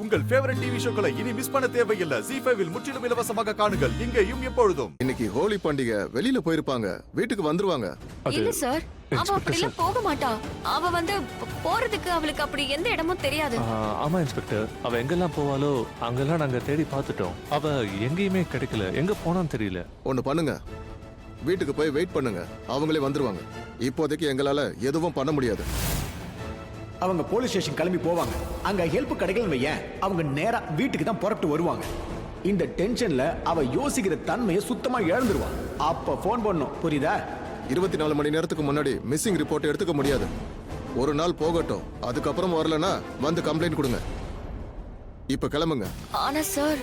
உங்கள் favourite TV ஷோக்களை இனி miss பண்ண தேவையில்லை. ஜீ5 இல் முற்றிலும் இலவசமாக காணுங்கள், இங்கேயும் எப்பொழுதும். இன்னைக்கு ஹோலி பண்டிகை, வெளியில போயிருப்பாங்க, வீட்டுக்கு வந்துருவாங்க. இல்ல சார், அவ அப்படிலாம் போக மாட்டா. அவ போறதுக்கு அவளுக்கு அப்படி எந்த இடமும் தெரியாது. ஆமா இன்ஸ்பெக்டர், அவ எங்கெல்லாம் போவாலோ அங்கெல்லாம் நாங்க தேடி பார்த்துட்டோம். அவ எங்கேயுமே கிடைக்கல, எங்க போனான்னு தெரியல. ஒண்ணு பண்ணுங்க, வீட்டுக்கு போய் வெயிட் பண்ணுங்க, அவங்களே வந்துருவாங்க. இப்போதைக்கு எங்களால எதுவும் பண்ண முடியாது. அவங்க போலீஸ் ஸ்டேஷன் கிளம்பி போவாங்க. அங்க ஹெல்ப் கிடைக்கலன்னு வையேன், அவங்க நேரா வீட்டுக்கு தான் புறப்பட்டு வருவாங்க. இந்த டென்ஷன்ல அவ யோசிக்கிற தன்மையை சுத்தமா இழந்துருவா. அப்ப போன் பண்ணும், புரியுதா? 24 மணி நேரத்துக்கு முன்னாடி மிஸ்ஸிங் ரிப்போர்ட் எடுத்துக்க முடியாது. ஒரு நாள் போகட்டும், அதுக்கப்புறம் வரலனா வந்து கம்ப்ளைண்ட் கொடுங்க. இப்ப கிளம்புங்க. ஆனா சார்,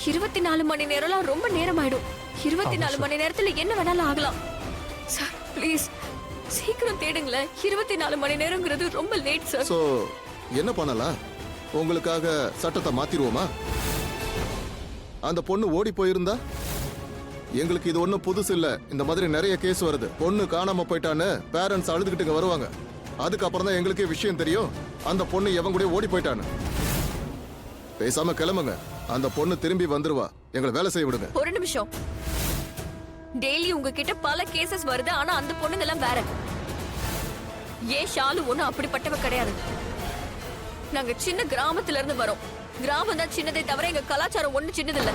24 மணி நேரம்லாம் ரொம்ப நேரம் ஆயிடும். 24 மணி நேரத்துல என்ன வேணாலும் ஆகலாம். சார் ப்ளீஸ் சீக்கிரம் தேடுங்களேன். 24 மணி நேரம்ங்கிறது ரொம்ப லேட் சார். சோ என்ன பண்ணலாம்? உங்களுக்காக சட்டத்தை மாத்திருவோமா? அந்த பொண்ணு ஓடி போயிருந்தா? எங்களுக்கு இது ஒண்ணும் புதுசு இல்ல. இந்த மாதிரி நிறைய கேஸ் வருது. பொண்ணு காணாம போயிட்டான்னு பேரண்ட்ஸ் அழுதுகிட்டு வருவாங்க. அதுக்கப்புறம் தான் எங்களுக்கே விஷயம் தெரியும், அந்த பொண்ணு எவன் கூட ஓடி போயிட்டான்னு. பேசாம கிளம்புங்க, அந்த பொண்ணு திரும்பி வந்துருவா. எங்களை வேலை செய்ய விடுங்க. ஒரு நிமிஷம். டெய்லி உங்ககிட்ட பல கேசஸ் வருது, ஆனா அந்த பொண்ணுங்க எல்லாம் வேற. ஏன் ஷாலு ஒண்ணு அப்படிப்பட்டவ கிடையாது. நாங்க சின்ன கிராமத்துல இருந்து வரோம். கிராமம் தான் சின்னதே தவிர எங்க கலாச்சாரம் ஒண்ணு சின்னது இல்ல.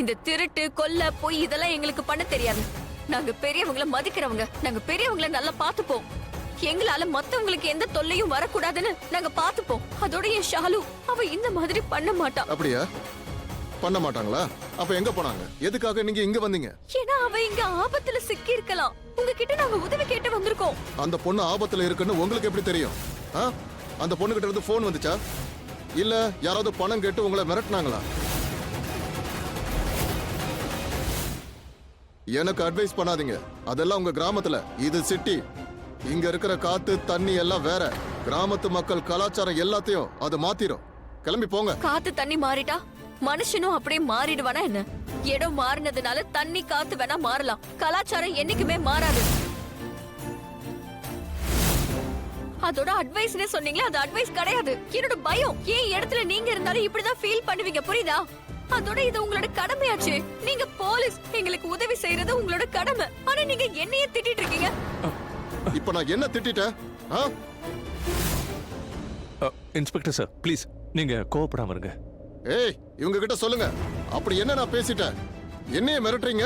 இந்த திருட்டு கொல்ல பொய் இதெல்லாம் எங்களுக்கு பண்ண தெரியாது. நாங்க பெரியவங்களை மதிக்கிறவங்க. நாங்க பெரியவங்களை நல்லா பாத்துப்போம். எங்களால மத்தவங்களுக்கு எந்த தொல்லையும் வரக்கூடாதுன்னு நாங்க பாத்துப்போம். அதோட என் ஷாலு அவ இந்த மாதிரி பண்ண மாட்டா. அப்படியா? பண்ண மாட்டாங்களா? அப்ப எங்க போனாங்க? எதுக்காக நீங்க இங்க வந்தீங்க? ஏன்னா அவ இங்க ஆபத்துல சிக்கி இருக்கலாம். உங்ககிட்ட நாங்க உதவி கேட்டு வந்திருக்கோம். அந்த பொண்ணு ஆபத்துல இருக்குன்னு உங்களுக்கு எப்படி தெரியும்? அந்த பொண்ணு கிட்ட இருந்து போன் வந்துச்சா? இல்ல யாராவது பணம் கேட்டு உங்களை மிரட்டினாங்களா? எனக்கு அட்வைஸ் பண்ணாதீங்க. அதெல்லாம் உங்க கிராமத்துல, இது சிட்டி. இங்க இருக்கிற காத்து தண்ணி எல்லாம் வேற. கிராமத்து மக்கள் கலாச்சாரம் எல்லாத்தையும் அது மாத்திரும். கிளம்பி போங்க. காத்து தண்ணி மாறிட்டா மனுஷனும் அப்படியே மாறிடுவானா என்ன? இடம் மாறினதுனால தண்ணி காத்து வேணா மாறலாம், கலாச்சாரம் என்னைக்குமே மாறாது. அதோட அட்வைஸ்னே சொன்னீங்களே, அது அட்வைஸ் கிடையாது. என்னோட பயம். ஏன் இடத்துல நீங்க இருந்தாலும் இப்படிதான் ஃபீல் பண்ணுவீங்க, புரியுதா? அதோட இது உங்களோட கடமையாச்சு. நீங்க போலீஸ், எங்களுக்கு உதவி செய்யறது உங்களோட கடமை. ஆனா நீங்க என்னையே திட்டிட்டு இருக்கீங்க. இப்ப நான் என்ன திட்டிட்டேன்? இன்ஸ்பெக்டர் சார் ப்ளீஸ், நீங்க கோவப்படாம இருங்க. ஏய், இவங்க கிட்ட சொல்லுங்க, அப்படி என்ன நான் பேசிட்டேன்? என்னைய மிரட்டுறீங்க?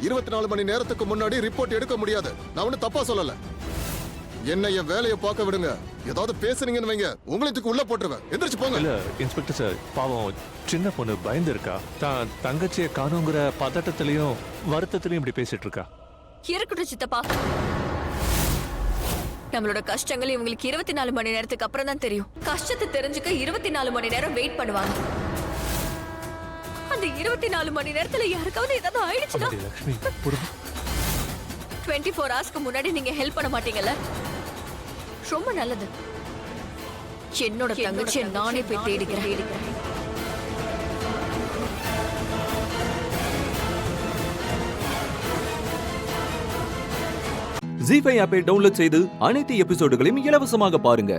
24 மணி நேரத்துக்கு முன்னாடி ரிப்போர்ட் எடுக்க முடியாது. நான் ஒண்ணு தப்பா சொல்லல. என்ன என் வேலையை பார்க்க விடுங்க. ஏதாவது பேசுனீங்கன்னு வைங்க, உங்களுக்கு உள்ள போட்டுருவேன். எந்திரிச்சு போங்க. இல்ல இன்ஸ்பெக்டர் சார், பாவம் சின்ன பொண்ணு பயந்து இருக்கா. தான் தங்கச்சியை காணுங்கிற பதட்டத்திலையும் வருத்தத்திலையும் இப்படி பேசிட்டு இருக்கா. இருக்கட்டும் சித்தப்பா, நம்மளோட கஷ்டங்கள் இவங்களுக்கு 24 மணி நேரத்துக்கு அப்புறம் தான் தெரியும். கஷ்டத்தை தெரிஞ்சுக்க 24 மணி நேரம் வெயிட் பண்ணுவாங்க. அந்த 24 மணி நேரத்துல யாருக்காவது ஏதாவது ஆயிடுச்சுன்னா 24 ஹவர்ஸ்க்கு முன்னாடி நீங்க ஹெல்ப் பண்ண மாட்டீங்கல்ல? ரொம்ப நல்லது. என்னோட தங்கச்சியை நானே போய் தேடிக்கிறேன். ஜீ5 ஆப்பை டவுன்லோட் செய்து அனைத்து எபிசோடுகளையும் இலவசமாக பாருங்க.